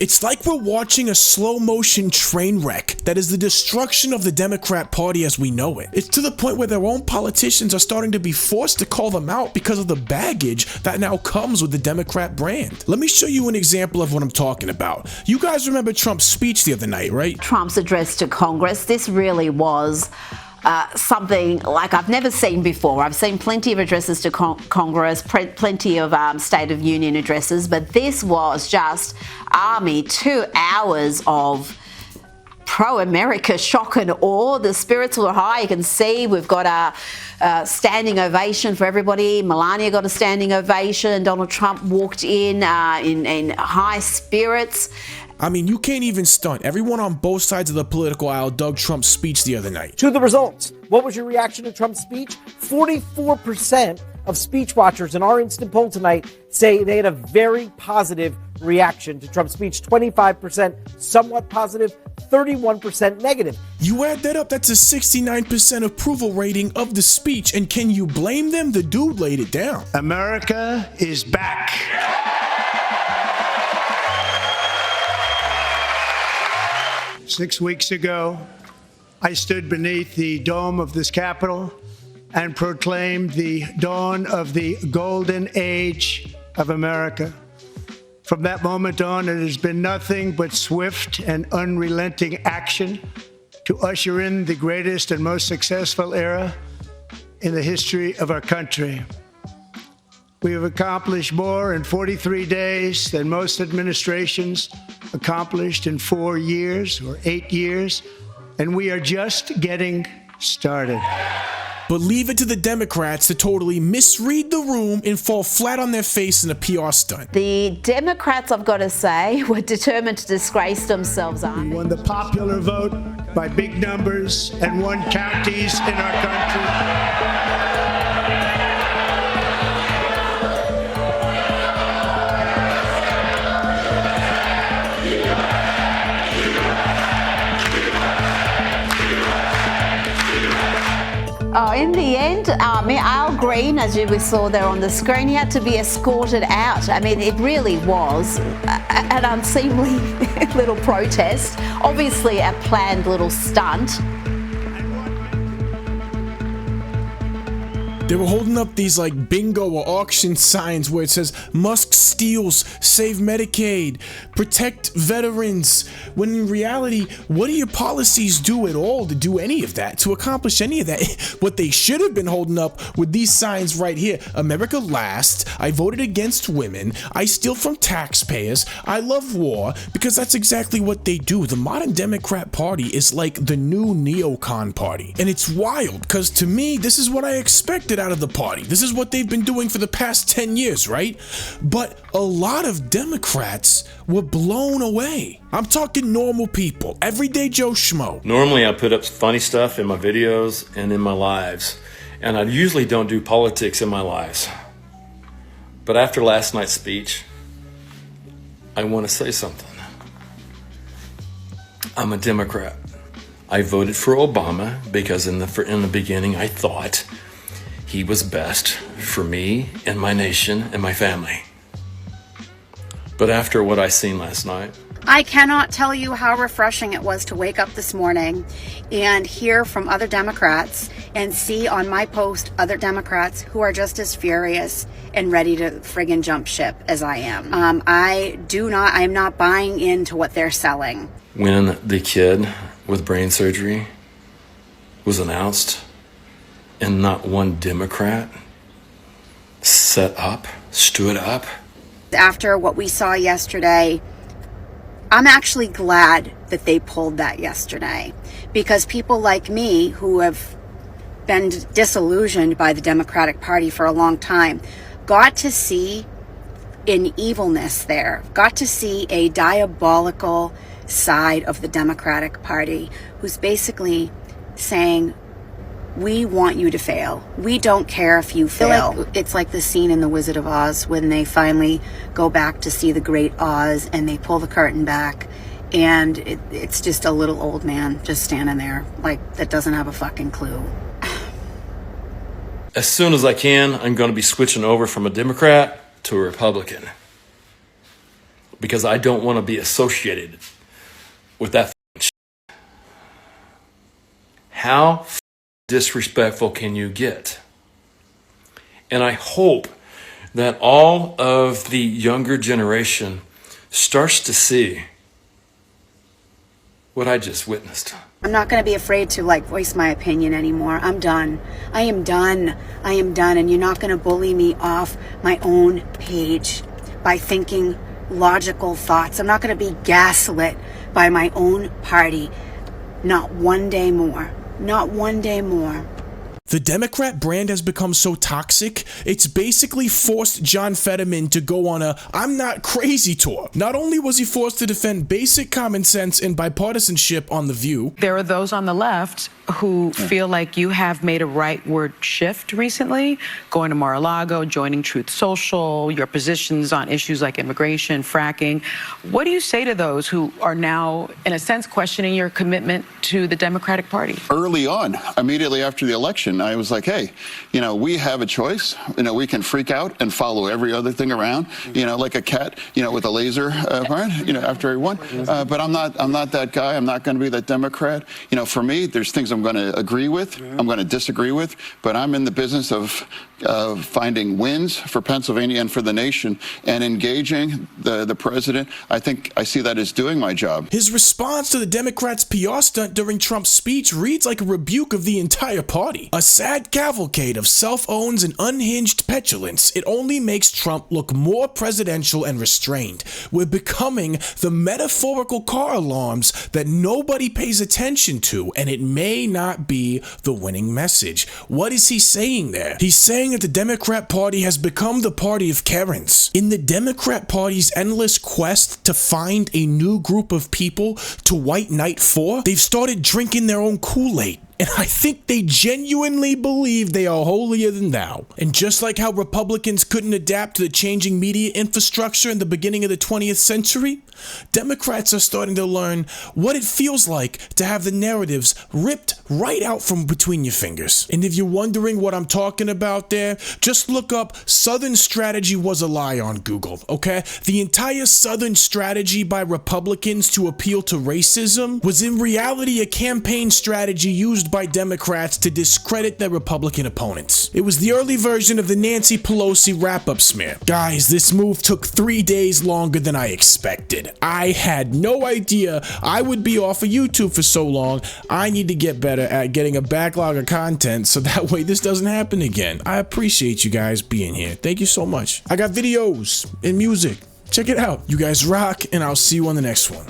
It's like we're watching a slow-motion train wreck that is the destruction of the Democrat Party as we know it. It's to the point where their own politicians are starting to be forced to call them out because of the baggage that now comes with the Democrat brand. Let me show you an example of what I'm talking about. You guys remember Trump's speech the other night, right? Trump's address to Congress, this really was something like I've never seen before. I've seen plenty of addresses to Congress, plenty of State of Union addresses, but this was just 2 hours of pro-America shock and awe. The spirits were high. You can see we've got a standing ovation for everybody. Melania got a standing ovation. Donald Trump walked in high spirits. I mean, you can't even stunt. Everyone on both sides of the political aisle dug Trump's speech the other night. To the results, what was your reaction to Trump's speech? 44% of speech watchers in our instant poll tonight say they had a very positive reaction to Trump's speech. 25% somewhat positive, 31% negative. You add that up, that's a 69% approval rating of the speech. And can you blame them? The dude laid it down. America is back. 6 weeks ago, I stood beneath the dome of this Capitol and proclaimed the dawn of the golden age of America. From that moment on, it has been nothing but swift and unrelenting action to usher in the greatest and most successful era in the history of our country. We have accomplished more in 43 days than most administrations accomplished in 4 years or 8 years, and we are just getting started. But leave it to the Democrats to totally misread the room and fall flat on their face in a PR stunt. The Democrats, I've got to say, were determined to disgrace themselves. We won the popular vote by big numbers and won counties in our country. In the end, Al Green, as we saw there on the screen, he had to be escorted out. I mean, it really was an unseemly little protest, obviously a planned little stunt. They were holding up these like bingo or auction signs where it says Musk steals, save Medicaid, protect veterans, when in reality, what do your policies do at all to do any of that, to accomplish any of that? What they should have been holding up with these signs right here: America last, I voted against women, I steal from taxpayers, I love war, because that's exactly what they do. The modern Democrat Party is like the new neocon party. And it's wild, because to me, this is what I expected out of the party. This is what they've been doing for the past 10 years, right? But a lot of Democrats were blown away. I'm talking normal people, everyday Joe Schmo. Normally I put up funny stuff in my videos and in my lives, and I usually don't do politics in my lives. But after last night's speech, I want to say something. I'm a Democrat. I voted for Obama because in the beginning I thought he was best for me and my nation and my family. But after what I seen last night, I cannot tell you how refreshing it was to wake up this morning and hear from other Democrats and see on my post other Democrats who are just as furious and ready to friggin' jump ship as I am. I'm not buying into what they're selling. when the kid with brain surgery was announced and not one Democrat stood up. After what we saw yesterday, I'm actually glad that they pulled that yesterday, because people like me who have been disillusioned by the Democratic Party for a long time got to see an evilness there, got to see a diabolical side of the Democratic Party who's basically saying, we want you to fail. We don't care if you fail. It's like the scene in The Wizard of Oz when they finally go back to see the Great Oz and they pull the curtain back and it's just a little old man just standing there like that doesn't have a fucking clue. As soon as I can, I'm going to be switching over from a Democrat to a Republican. because I don't want to be associated with that shit. How disrespectful can you get? And I hope that all of the younger generation starts to see what I just witnessed. I'm not going to be afraid to voice my opinion anymore. I'm done. I am done. I am done. And you're not going to bully me off my own page by thinking logical thoughts. I'm not going to be gaslit by my own party. Not one day more. Not one day more. The Democrat brand has become so toxic, it's basically forced John Fetterman to go on a "I'm not crazy" tour. Not only was he forced to defend basic common sense and bipartisanship on The View, there are those on the left who feel like you have made a rightward shift recently, going to Mar-a-Lago, joining Truth Social, your positions on issues like immigration, fracking. What do you say to those who are now, in a sense, questioning your commitment to the Democratic Party? Early on, immediately after the election, I was like, hey, we have a choice. We can freak out and follow every other thing around, like a cat, with a laser after everyone. But I'm not that guy. I'm not going to be that Democrat. For me, there's things I'm going to agree with, I'm going to disagree with, but I'm in the business of finding wins for Pennsylvania and for the nation, and engaging the president. I see that as doing my job. his response to the Democrats' PR stunt during Trump's speech reads like a rebuke of the entire party. A sad cavalcade of self-owns and unhinged petulance. It only makes Trump look more presidential and restrained. We're becoming the metaphorical car alarms that nobody pays attention to, and it may not be the winning message. What is he saying there? He's saying that the Democrat Party has become the party of Karens. In the Democrat Party's endless quest to find a new group of people to white knight for, they've started drinking their own Kool-Aid. And I think they genuinely believe they are holier than thou. And just like how Republicans couldn't adapt to the changing media infrastructure in the beginning of the 20th century, Democrats are starting to learn what it feels like to have the narratives ripped right out from between your fingers. And if you're wondering what I'm talking about there, just look up "Southern Strategy Was a Lie" on Google, okay? The entire Southern strategy by Republicans to appeal to racism was in reality a campaign strategy used by Democrats to discredit their Republican opponents. It was the early version of the Nancy Pelosi wrap-up smear. Guys, this move took 3 days longer than I expected. I had no idea I would be off of YouTube for so long. I need to get better at getting a backlog of content so that way this doesn't happen again. I appreciate you guys being here. Thank you so much. I got videos and music. Check it out. You guys rock, and I'll see you on the next one.